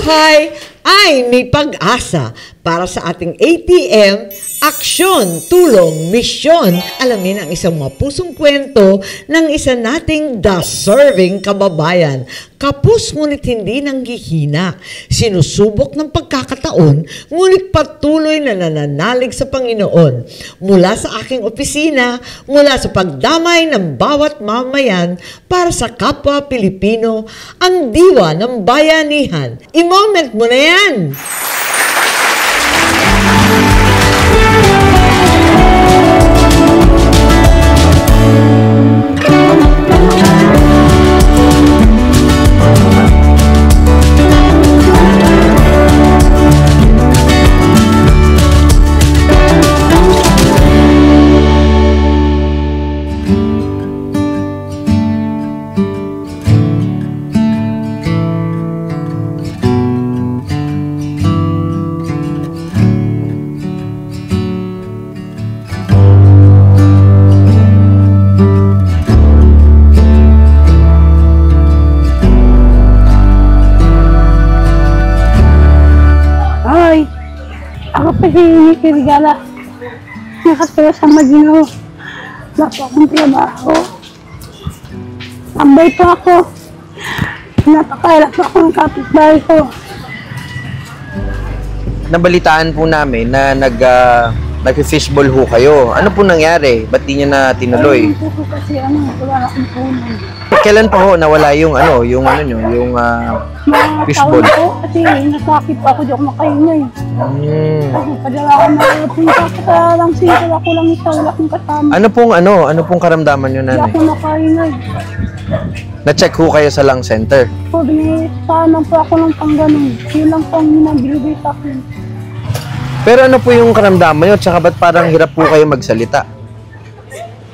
buhay ay may pag-asa para sa ating ATM, aksyon, tulong, misyon. Alamin ang isang mapusong kwento ng isa nating deserving kababayan. Kapos ngunit hindi nanghihina. Sinusubok ng pagkakataon, ngunit patuloy na nananalig sa Panginoon. Mula sa aking opisina, mula sa pagdamay ng bawat mamayan para sa kapwa Pilipino, ang diwa ng bayanihan. I-moment mo na yan! Kirigala, nakasaya sa Magino. Wala po akong trabaho. Tambay po ako. Napakailap po ako ng kapitbahay ko. Nabalitaan po namin na nag-fishball ho kayo. Ano po nangyari? Ba't di niya na tinuloy? Ayun po kasi wala akong punan. Kailan pa ho nawala yung fishball? Taon po kasi nasakit pa ako, di ako makaingay. Kasi padala ako na punta ko sa lang single ako lang isa, wala akong kasama. Ano pong karamdaman nyo, Di nanay? ako makaingay. Na-check ho kayo sa lung center? So, binitahan po ako ng pangganong. Yun lang po ang hinagilibay sa akin. Pero ano po yung karamdaman nyo? Tsaka ba't parang hirap po kayo magsalita?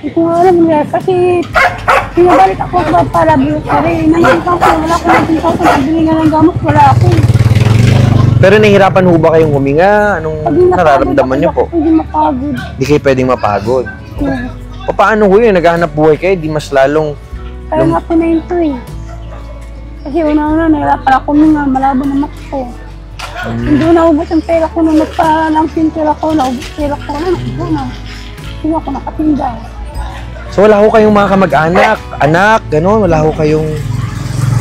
Hindi ko nga alam nga kasi pinabalik ako sa para-laboratory. Nangyayang ko, wala ko natin sa nabili nga ng gamot, wala ako. Pero nahihirapan ho ba kayong huminga? Anong nararamdaman nyo po? Hindi mapagod. Hindi kayo pwedeng mapagod. Yeah. O paano ho yun? Naghahanap buhay kayo? Di mas lalong... Kaya nga po na yun to eh. Kasi una-una, nahirapan ako nga, malabo na mata ko. Hindi ko naubos ang pera ko nung nagpa-langsin pera ko, naubos pera ko na, hindi ako nakatinda. So wala ho kayong mga kamag-anak, anak, gano'n, wala ho kayong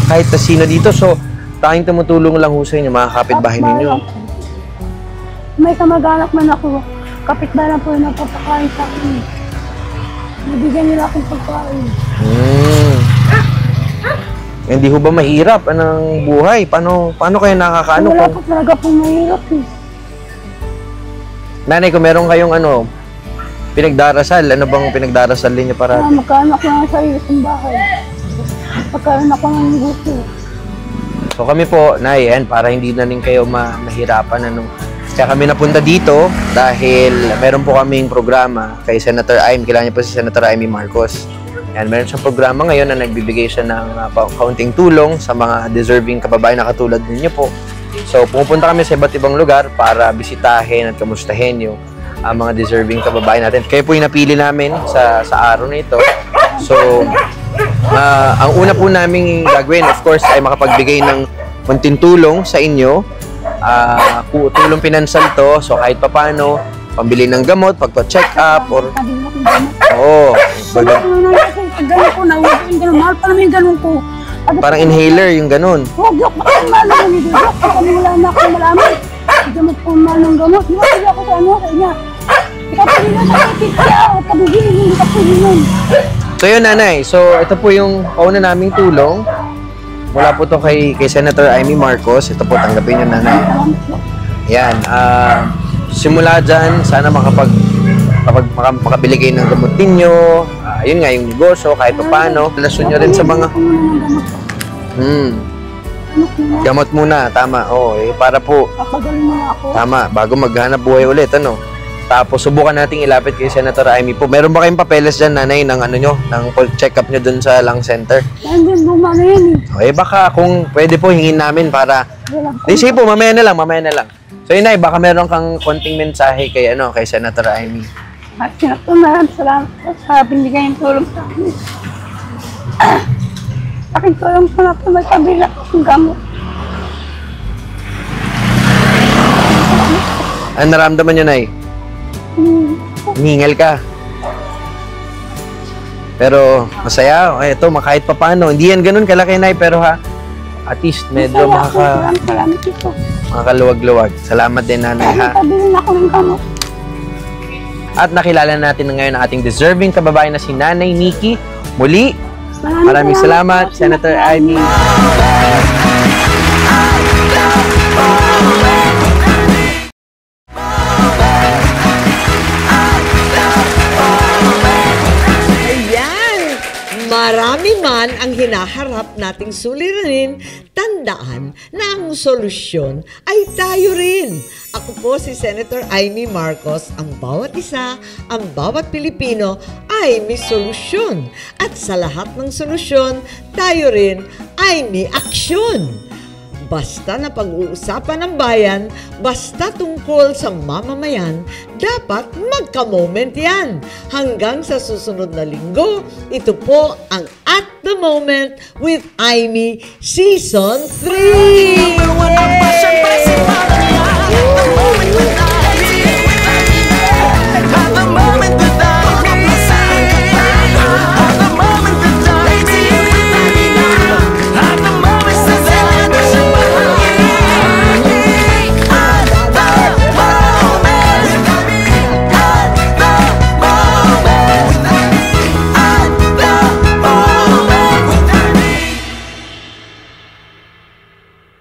kahit na sino dito. So tanging tumutulong lang ho sa inyo, mga kapitbahay ninyo. May kamag-anak man ako, kapitbahay lang po yung nagpapakain sa akin. Nabigyan nila akong pagkain. Hindi ho ba mahirap anong buhay? Paano kayo nakakaano? Wala ko talaga pong mahirap eh. Nanay, kung meron kayong pinagdarasal, ano bang pinagdarasal ninyo para? Magkaanak lang sa isang bahay. Magkaanak ko ng gusto. So kami po, Nay, para hindi na rin kayo mahirapan. Kaya kami napunta dito dahil meron po kaming programa kay Senator Amy. Kilala niyo po si Senator Amy Marcos. Yan, meron siyang programa ngayon na nagbibigay siya ng kaunting tulong sa mga deserving kababayan na katulad ninyo po. So pupunta kami sa iba't ibang lugar para bisitahin at kamustahin yung mga deserving kababayan natin. Kayo po yung napili namin sa araw na ito. So, ang una po namin gagawin, of course, ay makapagbigay ng konting tulong sa inyo. Tulong pinansal to, so kahit papano, pambili ng gamot, pagpa-check up, or... Oo. Mahal pa naman yung ganun ko. Parang inhaler, yung ganun. Huwag yok, bakit mahal naman yung gamot? Kami wala na akong malaman. Hindi mo po mahal ng gamot. Di ba hindi ako sa ano? Kaya niya, ikaw pa rin na nakikit siya. At kabugin, hindi ka po yun. So yun, nanay. So ito po yung pauna naming tulong. Mula po to kay Senator Amy Marcos. Ito po, tanggapin nyo, nanay. Yan. Simula dyan, sana makabili kayo ng gamot ninyo. Yun nga, yung negosyo, kahit pa paano. Relasyon nyo rin sa mga... Gamot muna, tama. Para po... Papagaling mo ako. Tama, bago maghanap buhay ulit, Tapos, subukan nating ilapit kay Senator Amy po. Meron ba kayong papeles dyan, nanay, ng ng check-up nyo dun sa lung center? Nandun, luma na yan baka kung pwede po, hingin namin para... Sige po, mamaya na lang. So, yun, baka meron kang konting mensahe kay Senator Amy. At sinatunahan, salamat po sa binigay ng tulong sa akin. Aking tulong po na po may kabila ng gamot. Ano naramdaman niyo, Nay? Hingal ka. Pero masaya. Ito, kahit pa paano. Hindi yan ganun kalaki, Nay. Pero ha, at least medyo makakaluwag-luwag. Salamat din, Nanay, ha. Pabili ako ng gamot. At nakilala natin na ngayon ang ating deserving kababayan na si Nanay Nikki. Muli, maraming salamat, Senator Amy. Marami man ang hinaharap nating suliranin, tandaan na ang solusyon ay tayo rin. Ako po si Senator Amy Marcos. Ang bawat isa, ang bawat Pilipino ay may solusyon. At sa lahat ng solusyon, tayo rin ay may aksyon. Basta na pag-uusapan ng bayan, basta tungkol sa mamamayan, dapat magka-moment yan. Hanggang sa susunod na linggo, ito po ang At the Moment with Amy Season 3!